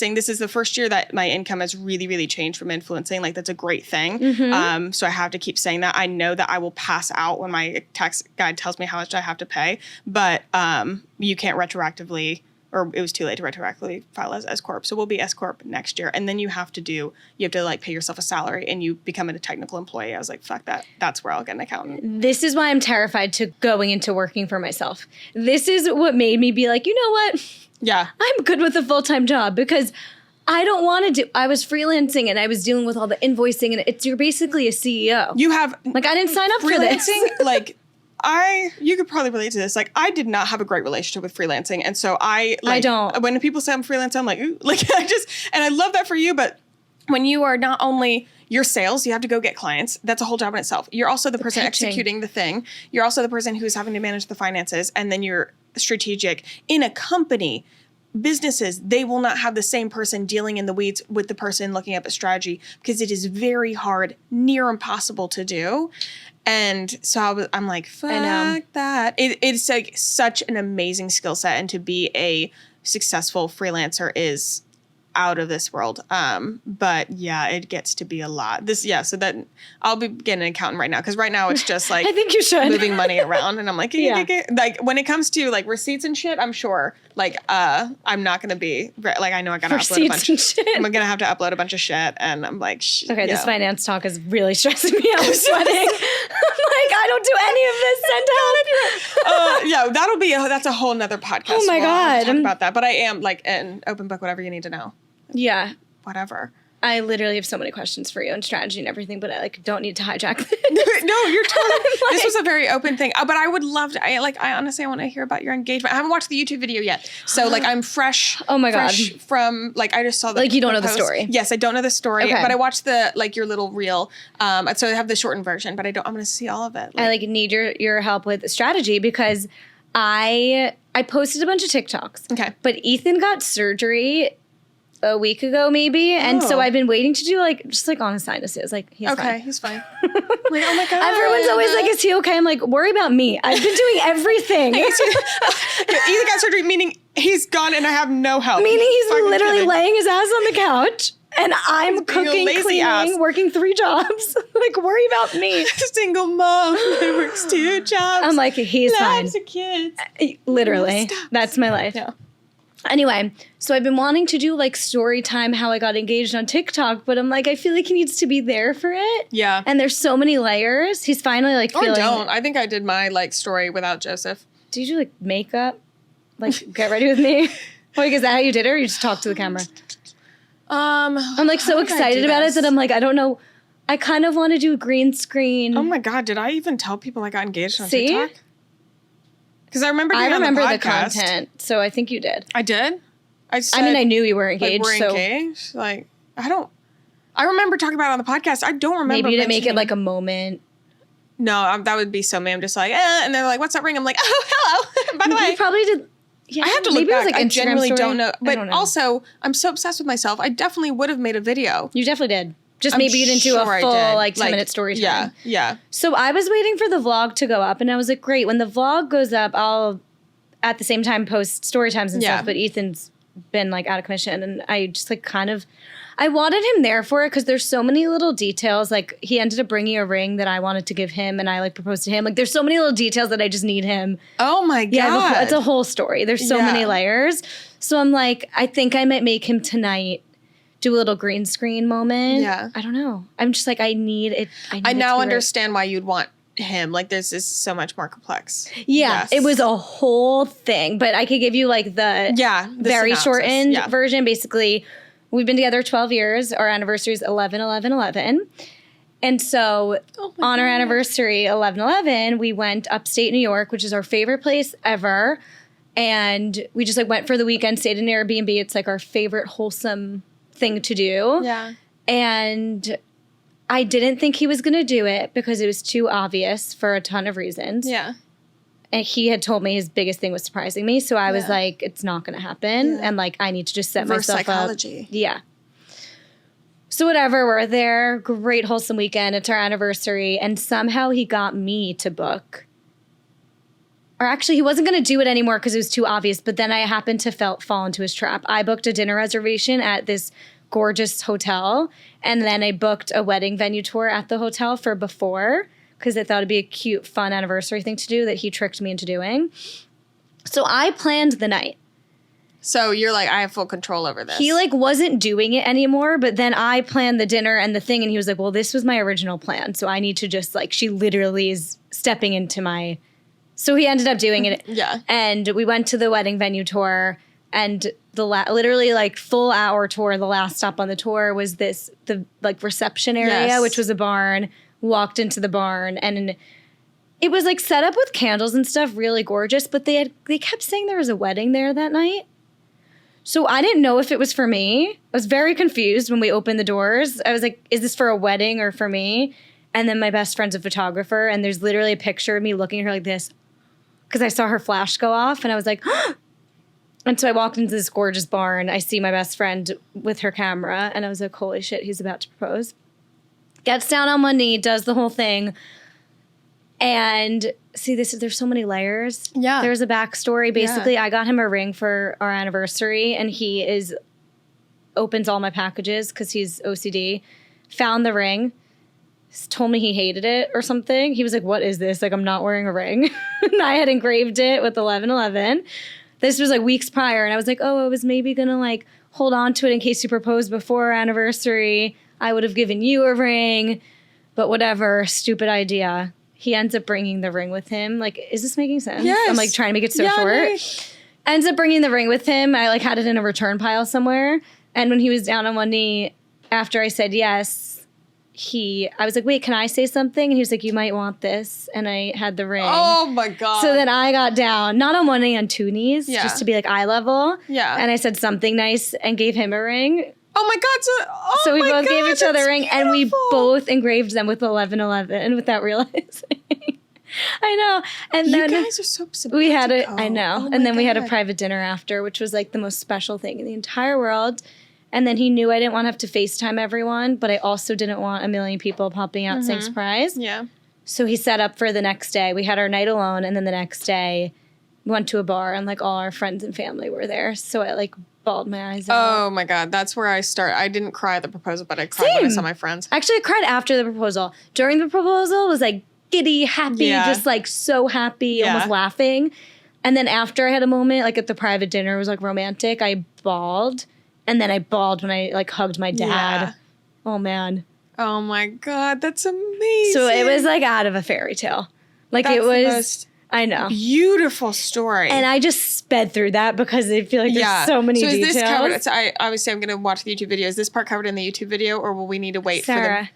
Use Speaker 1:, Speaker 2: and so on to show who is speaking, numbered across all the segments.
Speaker 1: This is the first year that my income has really, really changed from influencing. Like, that's a great thing. So I have to keep saying that. I know that I will pass out when my tax guide tells me how much I have to pay, but you can't retroactively, or it was too late to retroactively file as S-Corp. So we'll be S-Corp next year. And then you have to like pay yourself a salary and you become a technical employee. I was like, fuck that. That's where I'll get an accountant.
Speaker 2: This is why I'm terrified to going into working for myself. This is what made me be like, you know what?
Speaker 1: Yeah.
Speaker 2: I'm good with a full-time job because I don't want to I was freelancing and I was dealing with all the invoicing and you're basically a CEO.
Speaker 1: You have.
Speaker 2: Like, I didn't sign up for this.
Speaker 1: Like, you could probably relate to this. Like, I did not have a great relationship with freelancing. And so I
Speaker 2: don't.
Speaker 1: When people say I'm freelance, I'm like, ooh, like, and I love that for you. But when you are not only your sales, you have to go get clients. That's a whole job in itself. You're also the person executing the thing. You're also the person who's having to manage the finances. And then you're strategic in a company. Businesses, they will not have the same person dealing in the weeds with the person looking up at strategy because it is very hard, near impossible to do. And so I'm like, fuck that. It's like such an amazing skill set. And to be a successful freelancer is out of this world. But yeah, it gets to be a lot. So that I'll be getting an accountant right now. Because right now it's just like,
Speaker 2: I think you should,
Speaker 1: moving money around. And I'm like, like when it comes to like receipts and shit, I'm sure like, I'm not going to be like, I know I got to upload a bunch of shit. I'm going to have to upload a bunch of shit. And I'm like,
Speaker 2: okay, this finance talk is really stressing me out. I'm sweating. I'm like, I don't do any of this. Send help.
Speaker 1: That's a whole nother podcast.
Speaker 2: Oh my God.
Speaker 1: Talk about that. But I am like an open book, whatever you need to know.
Speaker 2: Yeah.
Speaker 1: Whatever.
Speaker 2: I literally have so many questions for you and strategy and everything, but I like don't need to hijack this.
Speaker 1: No, you're totally. This was a very open thing, but I would love to. I honestly want to hear about your engagement. I haven't watched the YouTube video yet, so like I'm fresh.
Speaker 2: Oh my God.
Speaker 1: From like I just saw the
Speaker 2: like you don't know
Speaker 1: post.
Speaker 2: the story.
Speaker 1: Yes, I don't know the story,
Speaker 2: okay.
Speaker 1: But I watched the like your little reel. So I have the shortened version, but I don't. I'm going to see all of it.
Speaker 2: I like need your help with strategy because I posted a bunch of TikToks.
Speaker 1: Okay,
Speaker 2: but Ethan got surgery a week ago maybe, and so I've been waiting to do like just like on his sinuses. Like he's fine.
Speaker 1: He's fine. Like, oh my God.
Speaker 2: Everyone's always like, is he okay? I'm like, worry about me. I've been doing everything.
Speaker 1: Ethan got surgery, meaning he's gone and I have no help.
Speaker 2: Meaning he's literally laying his ass on the couch. And I'm cooking, cleaning, working 3 jobs. Like, worry about me.
Speaker 1: Single mom who works 2 jobs.
Speaker 2: I'm like, he's fine.
Speaker 1: Lots of kids.
Speaker 2: Literally. That's my life.
Speaker 1: Yeah.
Speaker 2: Anyway, so I've been wanting to do like story time, how I got engaged on TikTok, but I'm like, I feel like he needs to be there for it.
Speaker 1: Yeah.
Speaker 2: And there's so many layers. He's finally like feeling.
Speaker 1: Or don't. I think I did my like story without Joseph.
Speaker 2: Did you do like makeup? Like, get ready with me? Like, is that how you did it, or you just talked to the camera? I'm like so excited about it that I'm like, I don't know. I kind of want to do a green screen.
Speaker 1: Oh my God, did I even tell people I got engaged on TikTok? Because I remember
Speaker 2: the content, so I think you did.
Speaker 1: I did? I
Speaker 2: mean, I knew you were engaged.
Speaker 1: Like, we're engaged? Like, I remember talking about it on the podcast. I don't remember.
Speaker 2: Maybe you didn't make it like a moment.
Speaker 1: No, that would be so me. I'm just like, and they're like, what's that ring? I'm like, oh, hello. By the way.
Speaker 2: You probably did.
Speaker 1: Yeah, I have to look back.
Speaker 2: Like
Speaker 1: I genuinely don't know. But
Speaker 2: don't know.
Speaker 1: Also, I'm so obsessed with myself. I definitely would have made a video.
Speaker 2: You definitely did. Just maybe you didn't do a full like 10-minute story time.
Speaker 1: Yeah.
Speaker 2: So I was waiting for the vlog to go up, and I was like, great. When the vlog goes up, I'll at the same time post story times and stuff. But Ethan's been like out of commission, and I just like I wanted him there for it because there's so many little details. Like he ended up bringing a ring that I wanted to give him, and I like proposed to him. Like there's so many little details that I just need him.
Speaker 1: Oh my God.
Speaker 2: Yeah, it's a whole story. There's so many layers. So I'm like, I think I might make him tonight do a little green screen moment.
Speaker 1: Yeah.
Speaker 2: I don't know. I'm just like, I need it.
Speaker 1: I now understand why you'd want him. Like this is so much more complex.
Speaker 2: Yeah, it was a whole thing, but I could give you like the very synopsis. Shortened version. Basically, we've been together 12 years. Our anniversary is 11/11/11. And so on our anniversary, 11/11, we went upstate New York, which is our favorite place ever. And we just like went for the weekend, stayed in an Airbnb. It's like our favorite wholesome thing to do.
Speaker 1: Yeah.
Speaker 2: And I didn't think he was going to do it because it was too obvious for a ton of reasons.
Speaker 1: Yeah.
Speaker 2: And he had told me his biggest thing was surprising me. So I was like, it's not going to happen. And like, I need to just set myself
Speaker 1: psychology.
Speaker 2: Up. Yeah. So whatever, we're there. Great wholesome weekend. It's our anniversary. And somehow he got me to book or actually he wasn't going to do it anymore because it was too obvious. But then I happened to fall into his trap. I booked a dinner reservation at this gorgeous hotel. And then I booked a wedding venue tour at the hotel for before because I thought it'd be a cute, fun anniversary thing to do that he tricked me into doing. So I planned the night.
Speaker 1: So you're like, I have full control over this.
Speaker 2: He like wasn't doing it anymore, but then I planned the dinner and the thing, and he was like, well, this was my original plan, so I need to just like, she literally is stepping into my, so he ended up doing it.
Speaker 1: Yeah.
Speaker 2: And we went to the wedding venue tour, and the literally like full hour tour, the last stop on the tour was the like reception area, which was a barn. Walked into the barn, and it was like set up with candles and stuff, really gorgeous, but they kept saying there was a wedding there that night. So I didn't know if it was for me. I was very confused when we opened the doors. I was like, is this for a wedding or for me? And then my best friend's a photographer, and there's literally a picture of me looking at her like this because I saw her flash go off, and I was like, huh. And so I walked into this gorgeous barn. I see my best friend with her camera, and I was like, holy shit, he's about to propose. Gets down on one knee, does the whole thing. And see, there's so many layers.
Speaker 1: Yeah.
Speaker 2: There's a backstory. Basically, I got him a ring for our anniversary, and he opens all my packages because he's OCD. Found the ring, told me he hated it or something. He was like, what is this? Like, I'm not wearing a ring. And I had engraved it with 1111. This was like weeks prior, and I was like, oh, I was maybe going to like hold on to it in case you proposed before our anniversary. I would have given you a ring, but whatever, stupid idea. He ends up bringing the ring with him. Like, is this making sense?
Speaker 1: Yes.
Speaker 2: I'm like trying to make it so short. Nice. Ends up bringing the ring with him. I like had it in a return pile somewhere. And when he was down on one knee, after I said yes, I was like, wait, can I say something? And he was like, you might want this. And I had the ring.
Speaker 1: Oh my God.
Speaker 2: So then I got down, not on one knee, on two knees, just to be like eye level.
Speaker 1: Yeah.
Speaker 2: And I said something nice and gave him a ring.
Speaker 1: Oh my God.
Speaker 2: So we both gave each other a ring, and we both engraved them with 1111 without realizing. I know. And then
Speaker 1: you guys are so symmetrical.
Speaker 2: We had I know. And then we had a private dinner after, which was like the most special thing in the entire world. And then he knew I didn't want to have to FaceTime everyone, but I also didn't want a million people popping out saying surprise.
Speaker 1: Yeah.
Speaker 2: So he set up for the next day. We had our night alone, and then the next day we went to a bar, and like all our friends and family were there. So I like bawled my eyes out.
Speaker 1: Oh my God. That's where I start. I didn't cry at the proposal, but I cried when I saw my friends.
Speaker 2: Actually, I cried after the proposal. During the proposal, was like giddy, happy, just like so happy, almost laughing. And then after I had a moment, like at the private dinner, it was like romantic. I bawled. And then I bawled when I like hugged my dad. Yeah. Oh man.
Speaker 1: Oh my God. That's amazing.
Speaker 2: So it was like out of a fairy tale. Like it was, I know.
Speaker 1: Beautiful story.
Speaker 2: And I just sped through that because I feel like there's so many details.
Speaker 1: Is this covered? So I obviously I'm going to watch the YouTube video. Is this part covered in the YouTube video, or will we need to wait
Speaker 2: Sarah,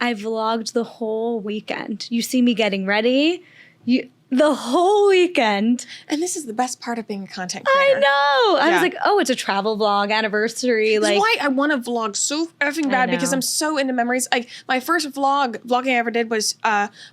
Speaker 2: I vlogged the whole weekend. You see me getting ready. The whole weekend.
Speaker 1: And this is the best part of being a content creator.
Speaker 2: I know. I was like, oh, it's a travel vlog, anniversary.
Speaker 1: That's why I want to vlog so effing bad, because I'm so into memories. Like my first vlogging I ever did was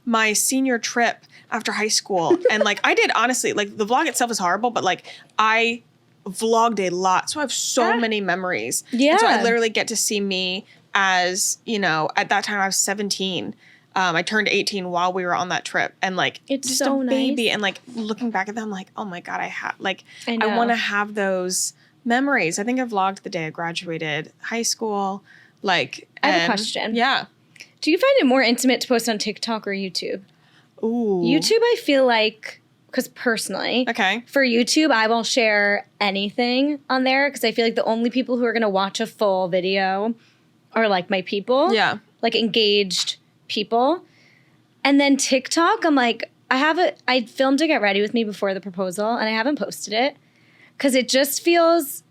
Speaker 1: my senior trip after high school. And like I did, honestly, like the vlog itself is horrible, but like I vlogged a lot. So I have so many memories. Yeah. And so I literally get to see me as, you know, at that time I was 17. I turned 18 while we were on that trip, and like
Speaker 2: it's
Speaker 1: just
Speaker 2: so
Speaker 1: a baby,
Speaker 2: nice.
Speaker 1: And like looking back at them, like, oh my God, I want to have those memories. I think I vlogged the day I graduated high school. Like,
Speaker 2: I have a question.
Speaker 1: Yeah.
Speaker 2: Do you find it more intimate to post on TikTok or YouTube?
Speaker 1: Ooh.
Speaker 2: YouTube, I feel like, because personally, for YouTube, I won't share anything on there because I feel like the only people who are going to watch a full video are like my people.
Speaker 1: Yeah.
Speaker 2: Like engaged people. And then TikTok, I'm like, I filmed to get ready with me before the proposal, and I haven't posted it because it just feels,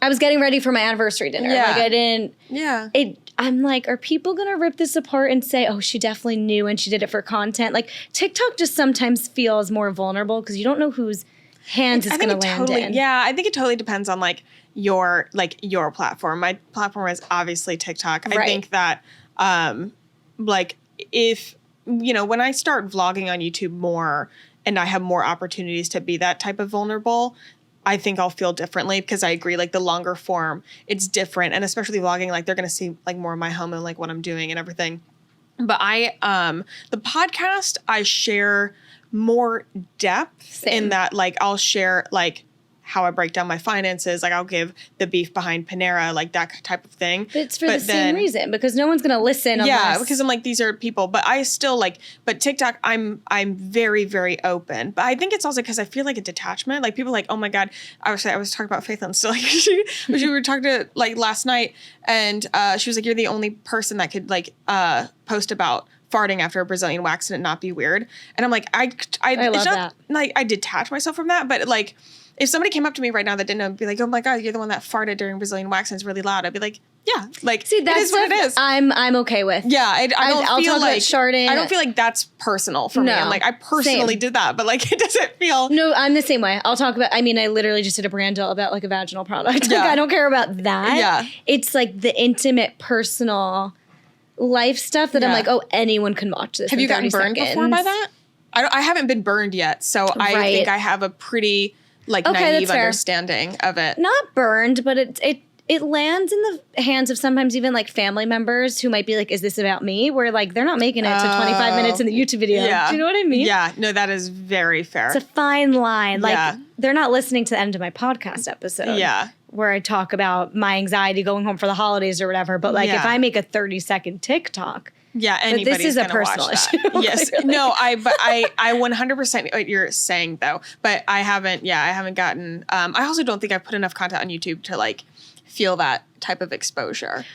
Speaker 2: I was getting ready for my anniversary dinner.
Speaker 1: Yeah.
Speaker 2: Like I didn't.
Speaker 1: Yeah.
Speaker 2: I'm like, are people going to rip this apart and say, oh, she definitely knew and she did it for content? Like TikTok just sometimes feels more vulnerable because you don't know whose hands it's going to land in.
Speaker 1: Yeah. I think it totally depends on your platform. My platform is obviously TikTok.
Speaker 2: Right.
Speaker 1: I think that, if, you know, when I start vlogging on YouTube more and I have more opportunities to be that type of vulnerable, I think I'll feel differently, because I agree, like the longer form, it's different. And especially vlogging, like they're going to see like more of my home and like what I'm doing and everything. But the podcast I share more depth in that, like, I'll share, like, how I break down my finances. Like, I'll give the beef behind Panera, like that type of thing.
Speaker 2: But it's for the same reason, because no one's going to listen.
Speaker 1: Yeah, because I'm like, these are people. But I still like, but TikTok, I'm very, very open. But I think it's also because I feel like a detachment. Like, people are like, oh my God, I was talking about Faith and still, like, we were talking to, like, last night, and she was like, you're the only person that could, like, post about farting after a Brazilian wax and it not be weird. And I'm like, I love it's not that. Like, I detach myself from that, but like, if somebody came up to me right now that didn't know, be like, oh my God, you're the one that farted during Brazilian wax and it's really loud. I'd be like, yeah, like, see, that's what it is.
Speaker 2: I'm okay with.
Speaker 1: Yeah, I'll feel like
Speaker 2: sharding.
Speaker 1: I don't feel like that's personal for me. I'm like, I personally did that, but like, it doesn't feel.
Speaker 2: No, I'm the same way. I'll talk about. I mean, I literally just did a brand deal about like a vaginal product. Like, I don't care about that. Yeah, it's like the intimate, personal life stuff that I'm like, oh, anyone can watch this.
Speaker 1: Have you gotten burned before by that? I haven't been burned yet, so I think I have a pretty, like, naive understanding of it.
Speaker 2: Not burned, but it lands in the hands of sometimes even like family members who might be like, is this about me? Where like they're not making it to 25 minutes in the YouTube video. Yeah. Do you know what I mean?
Speaker 1: Yeah. No, that is very fair.
Speaker 2: It's a fine line. Like, they're not listening to the end of my podcast episode.
Speaker 1: Yeah.
Speaker 2: Where I talk about my anxiety going home for the holidays or whatever. But like, if I make a 30-second TikTok.
Speaker 1: Yeah, anybody's
Speaker 2: this is a personal issue.
Speaker 1: Yes. No, I 100% what you're saying though. But I haven't gotten, I also don't think I've put enough content on YouTube to like feel that type of exposure.